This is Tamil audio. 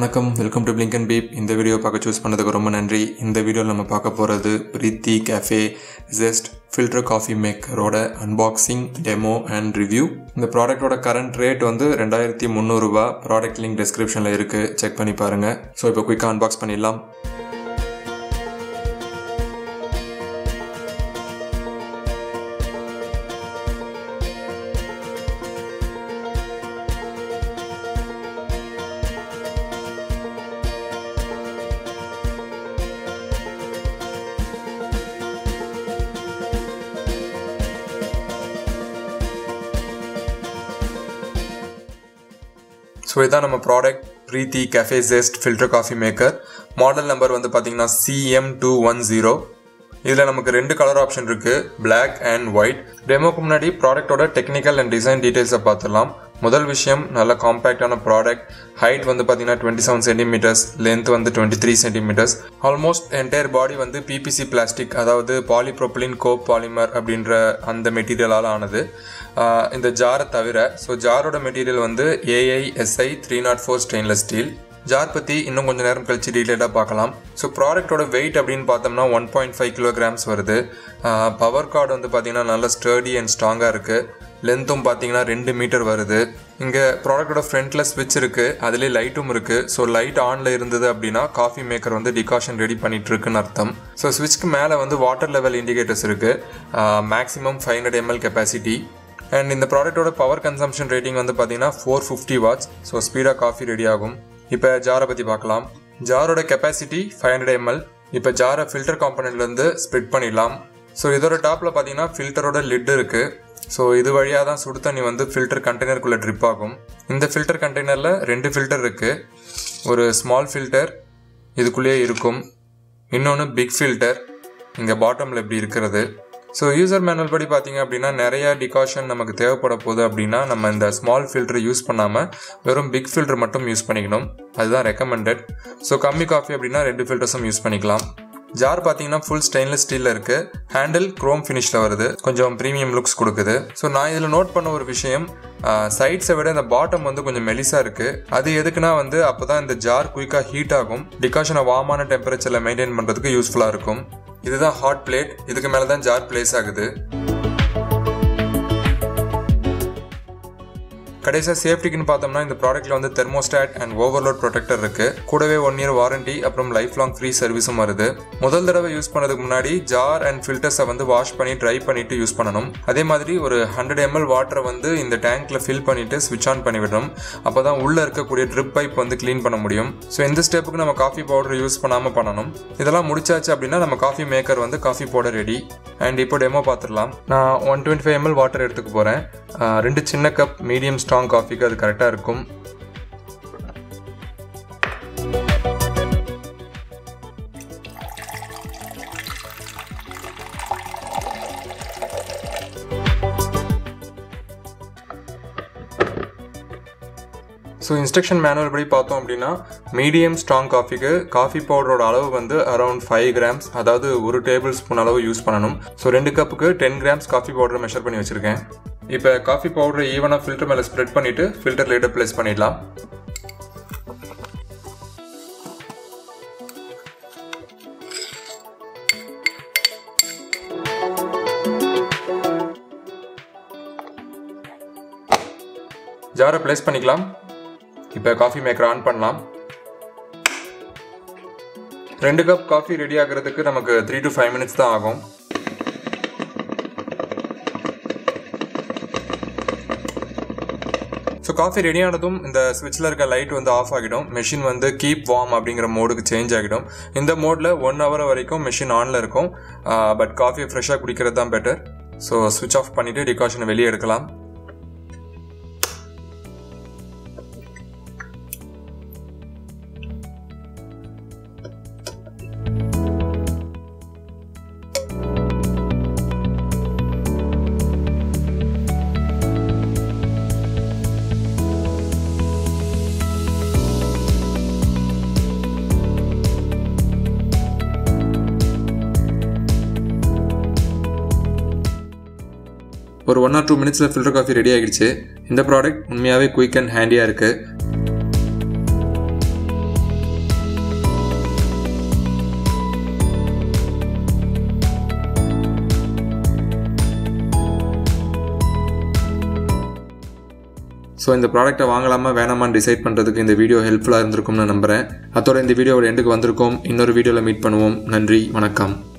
வணக்கம், welcome to Blink and Beep. இந்த வீடியோ பார்க்க சூஸ் பண்ணதுக்கு ரொம்ப நன்றி. இந்த வீடியோவில் நம்ம பார்க்க போகிறது Preethi cafe zest filter coffee மேக்கரோட அன்பாக்சிங், டெமோ அண்ட் ரிவ்யூ. இந்த ப்ராடக்டோட கரண்ட் ரேட் வந்து 2300 ரூபா. ப்ராடக்ட் லிங்க் டிஸ்கிரிப்ஷனில் இருக்குது, செக் பண்ணி பாருங்கள். ஸோ இப்போ குயிக்காக அன்பாக்ஸ் பண்ணிடலாம். ஸோ இதுதான் நம்ம product, Preethi cafe zest filter coffee maker. Model number வந்து பார்த்தீங்கன்னா CM210. இதில் நமக்கு 2 கலர் ஆப்ஷன் இருக்குது, பிளாக் அண்ட் ஒயிட். டெமோக்கு முன்னாடி ப்ராடக்டோட டெக்னிக்கல் அண்ட் டிசைன் டீட்டெயில்ஸை பார்த்துடலாம். முதல் விஷயம், நல்ல காம்பேக்டான ப்ராடக்ட். ஹைட் வந்து பார்த்தீங்கன்னா 27 சென்டிமீட்டர்ஸ், லென்த் வந்து 23 சென்டிமீட்டர்ஸ். ஆல்மோஸ்ட் என்டையர் பாடி வந்து PPC பிளாஸ்டிக், அதாவது பாலிப்ரோபிலின் கோப் பாலிமர் அப்படின்ற அந்த மெட்டீரியலால் ஆனது. இந்த ஜாரை தவிர, ஸோ ஜாரோட மெட்டீரியல் வந்து AISI 304 ஸ்டெயின்லெஸ் ஸ்டீல். ஜார் பற்றி இன்னும் கொஞ்சம் நேரம் கழிச்சு டீட்டெயிலாக பார்க்கலாம். ஸோ ப்ராடக்டோட வெயிட் அப்படின்னு பார்த்தோம்னா 1.5 kilograms வருது. பவர் கார்டு வந்து பார்த்தீங்கன்னா நல்ல ஸ்டர்டி அண்ட் ஸ்ட்ராங்காக இருக்குது. லென்த்தும் பார்த்தீங்கன்னா 2 மீட்டர் வருது. இங்கே ப்ராடக்டோட ஃப்ரண்ட்டில் ஸ்விட்ச் இருக்குது, அதுலேயே லைட்டும் இருக்குது. ஸோ லைட் ஆனில் இருந்தது அப்படின்னா காஃபி மேக்கர் வந்து டிகாஷன் ரெடி பண்ணிட்டு இருக்குன்னு அர்த்தம். ஸோ ஸ்விட்ச்க்கு மேலே வந்து வாட்டர் லெவல் இண்டிகேட்டர்ஸ் இருக்குது. Maximum 500 ml capacity. அண்ட் இந்த ப்ராடக்டோட பவர் கன்சம்ஷன் ரேட்டிங் வந்து பார்த்தீங்கன்னா 450 watts. ஸோ ஸ்பீடாக காஃபி ரெடி ஆகும். இப்போ ஜாரை பற்றி பார்க்கலாம். ஜாரோட கெப்பாசிட்டி 500 ml. இப்போ ஜாரை ஃபில்டர் காம்பனண்ட்லேருந்து ஸ்ப்ளிட் பண்ணிடலாம். ஸோ இதோட டாப்பில் பார்த்தீங்கன்னா ஃபில்டரோட லிட் இருக்குது. ஸோ இது வழியாக தான் சுடு தண்ணி வந்து ஃபில்டர் கண்டெய்னருக்குள்ளே ட்ரிப் ஆகும். இந்த ஃபில்டர் கண்டெய்னரில் 2 ஃபில்டர் இருக்குது. ஒரு ஸ்மால் ஃபில்டர் இதுக்குள்ளேயே இருக்கும், இன்னொன்று பிக் ஃபில்டர் இங்கே பாட்டமில் இப்படி இருக்கிறது. ஸோ யூசர் மேனுவல் படி பார்த்தீங்க அப்படின்னா நிறையா டிகாஷன் நமக்கு தேவைப்பட போகுது அப்படின்னா நம்ம இந்த ஸ்மால் ஃபில்டர் யூஸ் பண்ணாமல் வெறும் பிக் ஃபில்டர் மட்டும் யூஸ் பண்ணிக்கணும், அதுதான் ரெக்கமெண்டட். ஸோ கம்மி காஃபி அப்படின்னா 2 ஃபில்டர்ஸும் யூஸ் பண்ணிக்கலாம். ஜார் பார்த்தீங்கன்னா ஃபுல் ஸ்டெயின்லெஸ் ஸ்டீலில் இருக்குது. ஹேண்டில் குரோம் ஃபினிஷில் வருது, கொஞ்சம் ப்ரீமியம் லுக்ஸ் கொடுக்குது. ஸோ நான் இதில் நோட் பண்ண ஒரு விஷயம், சைட்ஸை விட இந்த பாட்டம் வந்து கொஞ்சம் மெலிசாக இருக்குது. அது எதுக்குன்னா வந்து அப்போ தான் இந்த ஜார் குயிக்காக ஹீட் ஆகும், டிகாஷனை வார்மான டெம்பரேச்சரில் மெயின்டைன் பண்ணுறதுக்கு யூஸ்ஃபுல்லாக இருக்கும். இதுதான் ஹாட் பிளேட், இதுக்கு மேலே தான் ஜார் பிளேஸ் ஆகுது. கடைசியாக சேஃப்டிக்குன்னு பார்த்தோம்னா இந்த ப்ராடக்ட்டில் வந்து தெர்மோஸ்டாட் அண்ட் ஓவர்லோட் ப்ரொடெக்டர் இருக்குது. கூடவே 1 year வாரண்டி, அப்புறம் லைஃப் லாங் ஃப்ரீ சர்வீஸும் வருது. முதல் தடவை யூஸ் பண்ணதுக்கு முன்னாடி ஜார் அண்ட் ஃபில்டர்ஸை வந்து வாஷ் பண்ணி ட்ரை பண்ணிவிட்டு யூஸ் பண்ணணும். அதே மாதிரி ஒரு 100 ml வாட்டரை வந்து இந்த டேங்க்கில் ஃபில் பண்ணிவிட்டு ஸ்விட்ச் ஆன் பண்ணி விடணும். அப்போ தான் உள்ளே இருக்கக்கூடிய ட்ரிப் பைப் வந்து க்ளீன் பண்ண முடியும். ஸோ இந்த ஸ்டெப்புக்கு நம்ம காஃபி பவுடர் யூஸ் பண்ணாமல் பண்ணணும். இதெல்லாம் முடிச்சாச்சு அப்படின்னா நம்ம காஃபி மேக்கர் வந்து காஃபி பவுடர் ரெடி. அண்ட் இப்போ டெமோ பார்த்துடலாம். நான் 125 ml வாட்டர் எடுத்துக்க போகிறேன். 2 சின்ன கப் மீடியம் ஸ்ட்ராங் காஃபிக்கு அது கரெக்டாக இருக்கும். ஸோ இன்ஸ்ட்ரக்ஷன் மேனுவல் படி பார்த்தோம் அப்படின்னா மீடியம் ஸ்ட்ராங் காஃபிக்கு காஃபி பவுடரோட அளவு வந்து அரௌண்ட் 5 grams, அதாவது 1 tablespoon அளவு யூஸ் பண்ணணும். ஸோ 2 கப்புக்கு 10 grams காஃபி பவுடரை மெஷர் பண்ணி வச்சுருக்கேன். இப்போ காஃபி பவுடரை ஈவனாக ஃபில்டர் மேலே ஸ்ப்ரெட் பண்ணிவிட்டு ஃபில்டர் லிட்டை ப்ளேஸ் பண்ணிடலாம். ஜாரை ப்ளேஸ் பண்ணிக்கலாம். இப்போ காஃபி மேக்கர் ஆன் பண்ணலாம். 2 கப் காஃபி ரெடி ஆகிறதுக்கு நமக்கு 3 to 5 minutes தான் ஆகும். ஸோ காஃபி ரெடி ஆனதும் இந்த ஸ்விட்சில் இருக்க லைட் வந்து ஆஃப் ஆகிடும். மெஷின் வந்து கீப் வார்ம் அப்படிங்கிற மோடுக்கு சேஞ்ச் ஆகிடும். இந்த மோடில் 1 hour வரைக்கும் மெஷின் ஆனில் இருக்கும். பட் காஃபியை ஃப்ரெஷ்ஷாக குடிக்கிறது தான் பெட்டர். ஸோ ஸ்விட்ச் ஆஃப் பண்ணிவிட்டு டிகாஷனை வெளியே எடுக்கலாம். ஒரு 1 or 2 minutesல ஃபில்டர் காஃபி ரெடி ஆகிடுச்சு. இந்த ப்ராடக்ட் உண்மையாகவே குயிக் அண்ட் ஹேண்டியாக இருக்குது. ஸோ இந்த ப்ராடக்ட்டை வாங்கலாமா வேணாமான்னு டிசைட் பண்ணுறதுக்கு இந்த வீடியோ ஹெல்ப்ஃபுல்லாக இருந்திருக்கும்னு நம்புகிறேன். அதோட இந்த வீடியோவோட எண்டுக்கு வந்திருக்கோம். இன்னொரு வீடியோவில் மீட் பண்ணுவோம். நன்றி, வணக்கம்.